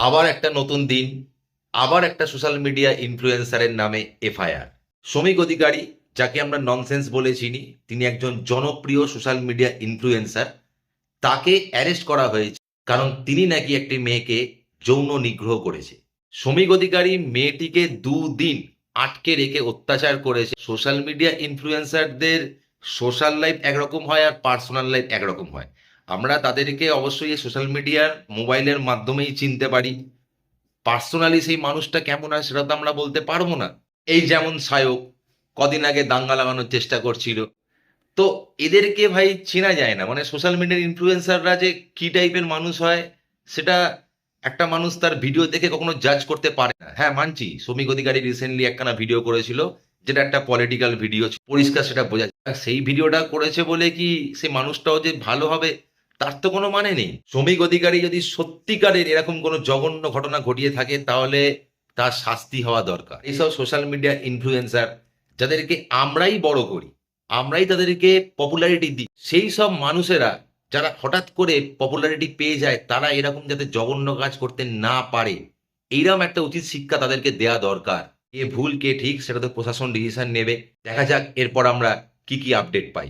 আবার একটা নতুন দিন, আবার একটা সোশ্যাল মিডিয়া ইনফ্লুয়েন্সারের নামে এফআইআর। শ্রমিক অধিকারী, যাকে আমরা ননসেন্স বলে চিনি, তিনি একজন জনপ্রিয় সোশ্যাল মিডিয়া ইনফ্লুয়েন্সার। তাকে অ্যারেস্ট করা হয়েছে কারণ তিনি নাকি একটি মেয়েকে যৌন নিগ্রহ করেছে। শ্রমিক অধিকারী মেয়েটিকে 2 দিন আটকে রেখে অত্যাচার করেছে। সোশ্যাল মিডিয়া ইনফ্লুয়েন্সারদের সোশ্যাল লাইফ একরকম হয় আর পার্সোনাল লাইফ একরকম হয়। আমরা তাদেরকে অবশ্যই এই সোশ্যাল মিডিয়ার মোবাইলের মাধ্যমেই চিনতে পারি। পার্সোনালি সেই মানুষটা কেমন হয় সেটা তো আমরা বলতে পারবো না। এই যেমন সায়ক কদিন আগে দাঙ্গা লাগানোর চেষ্টা করছিল। তো এদেরকে ভাই চেনা যায় না, মানে সোশ্যাল মিডিয়ার ইনফ্লুয়েন্সাররা যে কি টাইপের মানুষ হয় সেটা একটা মানুষ তার ভিডিও দেখে কখনো জাজ করতে পারে না। হ্যাঁ, মানছি শ্রমিক অধিকারী রিসেন্টলি একখানা ভিডিও করেছিল, যেটা একটা পলিটিক্যাল ভিডিও, পরিষ্কার সেটা বোঝা যায়। আর সেই ভিডিওটা করেছে বলে কি সেই মানুষটাও যে ভালো হবে তার তো কোনো মানে নেই। শ্রমিক অধিকারী যদি সত্যিকারের এরকম কোনো জঘন্য ঘটনা ঘটিয়ে থাকে তাহলে তার শাস্তি হওয়া দরকার। এইসব সোশ্যাল মিডিয়া ইনফ্লুয়েন্সার যাদেরকে আমরাই বড় করি, আমরাই তাদেরকে পপুলারিটি দিই, সেই সব মানুষেরা যারা হঠাৎ করে পপুলারিটি পেয়ে যায় তারা এরকম যাতে জঘন্য কাজ করতে না পারে, এইরকম একটা উচিত শিক্ষা তাদেরকে দেয়া দরকার। কে ভুল কে ঠিক সেটা তো প্রশাসন ডিসিশন নেবে। দেখা যাক এরপর আমরা কি কি আপডেট পাই।